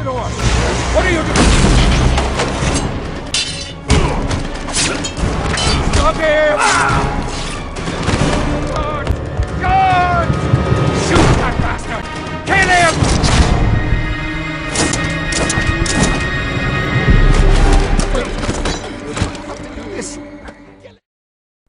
the door! What are you doing? Stop him! God! God! Shoot that bastard! Kill him!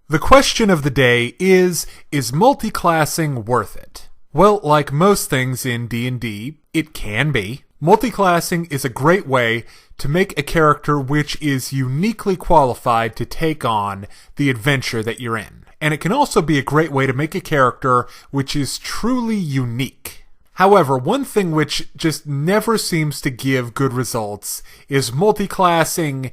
The question of the day is multiclassing worth it? Well, like most things in D&D, it can be. Multiclassing is a great way to make a character which is uniquely qualified to take on the adventure that you're in. And it can also be a great way to make a character which is truly unique. However, one thing which just never seems to give good results is multiclassing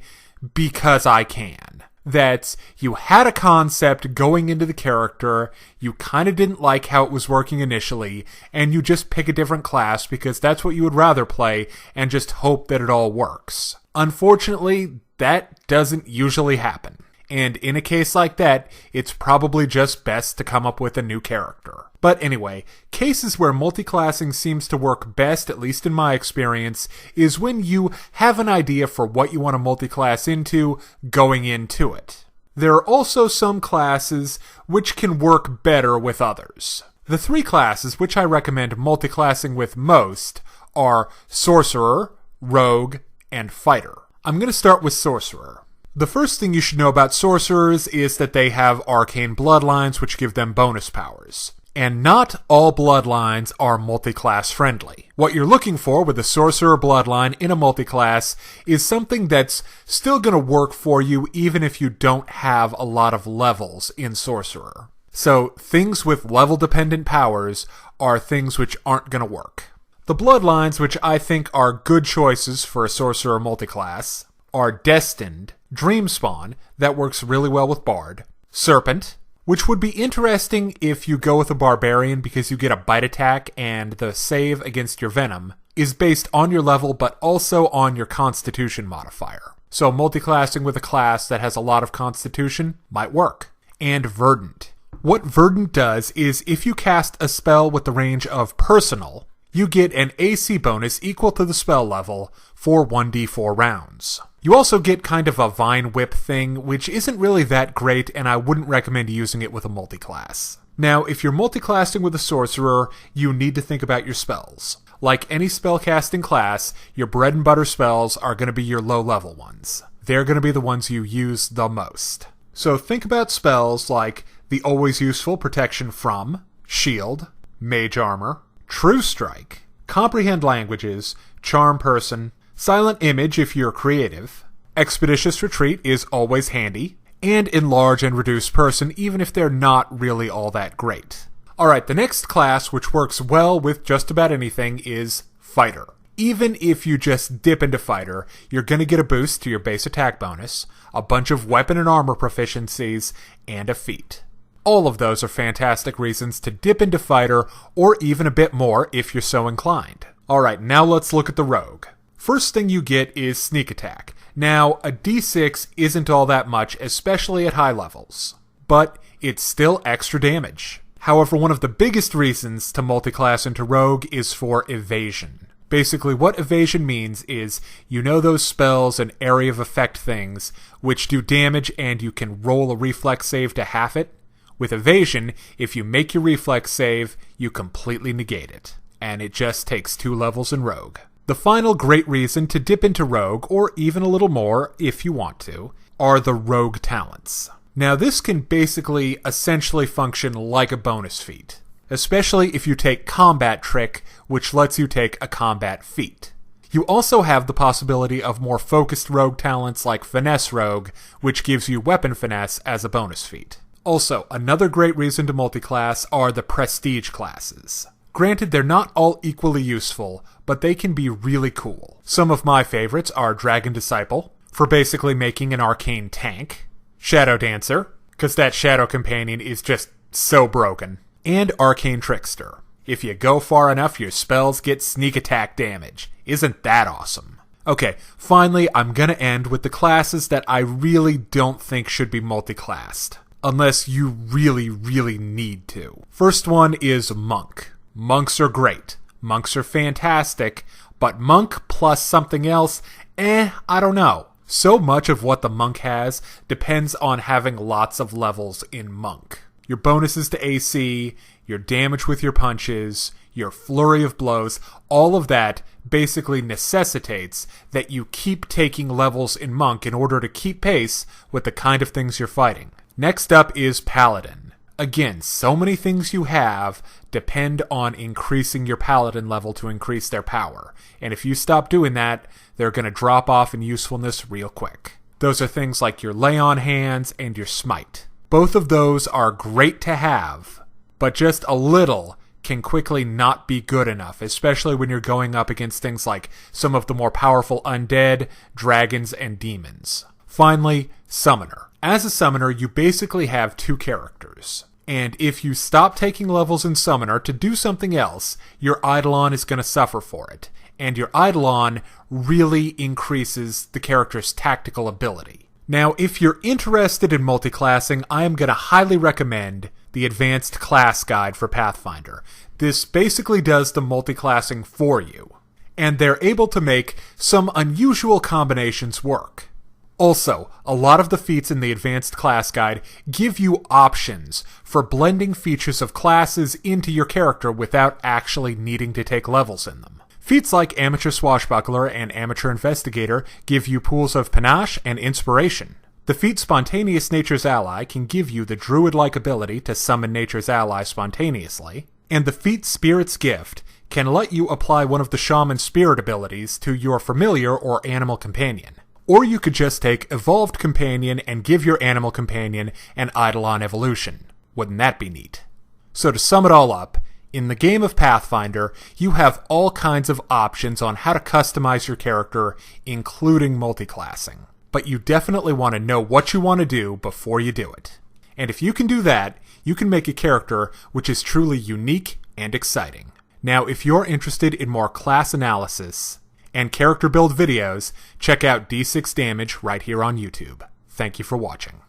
because I can. That you had a concept going into the character, you kind of didn't like how it was working initially, and you just pick a different class because that's what you would rather play and just hope that it all works. Unfortunately, that doesn't usually happen. And in a case like that, it's probably just best to come up with a new character. But anyway, cases where multiclassing seems to work best, at least in my experience, is when you have an idea for what you want to multiclass into going into it. There are also some classes which can work better with others. The three classes which I recommend multiclassing with most are Sorcerer, Rogue, and Fighter. I'm going to start with Sorcerer. The first thing you should know about sorcerers is that they have arcane bloodlines which give them bonus powers. And not all bloodlines are multiclass friendly. What you're looking for with a sorcerer bloodline in a multiclass is something that's still going to work for you even if you don't have a lot of levels in sorcerer. So things with level dependent powers are things which aren't going to work. The bloodlines which I think are good choices for a sorcerer multiclass are Destined, Dreamspawn, that works really well with Bard, Serpent, which would be interesting if you go with a Barbarian because you get a bite attack and the save against your Venom is based on your level but also on your Constitution modifier. So multiclassing with a class that has a lot of Constitution might work. And Verdant. What Verdant does is if you cast a spell with the range of Personal, you get an AC bonus equal to the spell level for 1d4 rounds. You also get kind of a Vine Whip thing, which isn't really that great, and I wouldn't recommend using it with a multiclass. Now, if you're multiclassing with a sorcerer, you need to think about your spells. Like any spellcasting class, your bread and butter spells are going to be your low-level ones. They're going to be the ones you use the most. So think about spells like the always useful Protection From, Shield, Mage Armor, True Strike, Comprehend Languages, Charm Person, Silent Image if you're creative, Expeditious Retreat is always handy, and Enlarge and Reduce Person even if they're not really all that great. Alright, the next class which works well with just about anything is Fighter. Even if you just dip into Fighter, you're going to get a boost to your base attack bonus, a bunch of weapon and armor proficiencies, and a feat. All of those are fantastic reasons to dip into Fighter, or even a bit more if you're so inclined. Alright, now let's look at the Rogue. First thing you get is Sneak Attack. Now, a d6 isn't all that much, especially at high levels, but it's still extra damage. However, one of the biggest reasons to multiclass into Rogue is for Evasion. Basically, what Evasion means is you know those spells and area of effect things which do damage and you can roll a reflex save to half it? With Evasion, if you make your reflex save, you completely negate it, and it just takes 2 levels in Rogue. The final great reason to dip into Rogue, or even a little more if you want to, are the Rogue talents. Now this can basically essentially function like a bonus feat, especially if you take Combat Trick, which lets you take a combat feat. You also have the possibility of more focused Rogue talents like Finesse Rogue, which gives you Weapon Finesse as a bonus feat. Also, another great reason to multiclass are the Prestige classes. Granted, they're not all equally useful, but they can be really cool. Some of my favorites are Dragon Disciple, for basically making an arcane tank, Shadow Dancer, because that Shadow Companion is just so broken, and Arcane Trickster. If you go far enough, your spells get sneak attack damage. Isn't that awesome? Okay, finally, I'm gonna end with the classes that I really don't think should be multiclassed, unless you really, really need to. First one is Monk. Monks are great. Monks are fantastic, But monk plus something else, I don't know. So much of what the monk has depends on having lots of levels in monk. Your bonuses to AC, your damage with your punches, your flurry of blows, all of that basically necessitates that you keep taking levels in monk in order to keep pace with the kind of things you're fighting. Next up is Paladin. Again, so many things you have depend on increasing your Paladin level to increase their power. And if you stop doing that, they're going to drop off in usefulness real quick. Those are things like your lay on hands and your smite. Both of those are great to have, but just a little can quickly not be good enough, especially when you're going up against things like some of the more powerful undead, dragons, and demons. Finally, Summoner. As a Summoner, you basically have two characters. And if you stop taking levels in Summoner to do something else, your Eidolon is going to suffer for it. And your Eidolon really increases the character's tactical ability. Now, if you're interested in multiclassing, I am going to highly recommend the Advanced Class Guide for Pathfinder. This basically does the multiclassing for you. And they're able to make some unusual combinations work. Also, a lot of the feats in the Advanced Class Guide give you options for blending features of classes into your character without actually needing to take levels in them. Feats like Amateur Swashbuckler and Amateur Investigator give you pools of panache and inspiration. The feat Spontaneous Nature's Ally can give you the druid-like ability to summon Nature's Ally spontaneously, and the feat Spirit's Gift can let you apply one of the Shaman Spirit abilities to your familiar or animal companion. Or you could just take Evolved Companion and give your animal companion an Eidolon evolution. Wouldn't that be neat? So to sum it all up, in the game of Pathfinder, you have all kinds of options on how to customize your character, including multiclassing. But you definitely want to know what you want to do before you do it. And if you can do that, you can make a character which is truly unique and exciting. Now, if you're interested in more class analysis and character build videos, check out D6 Damage right here on YouTube. Thank you for watching.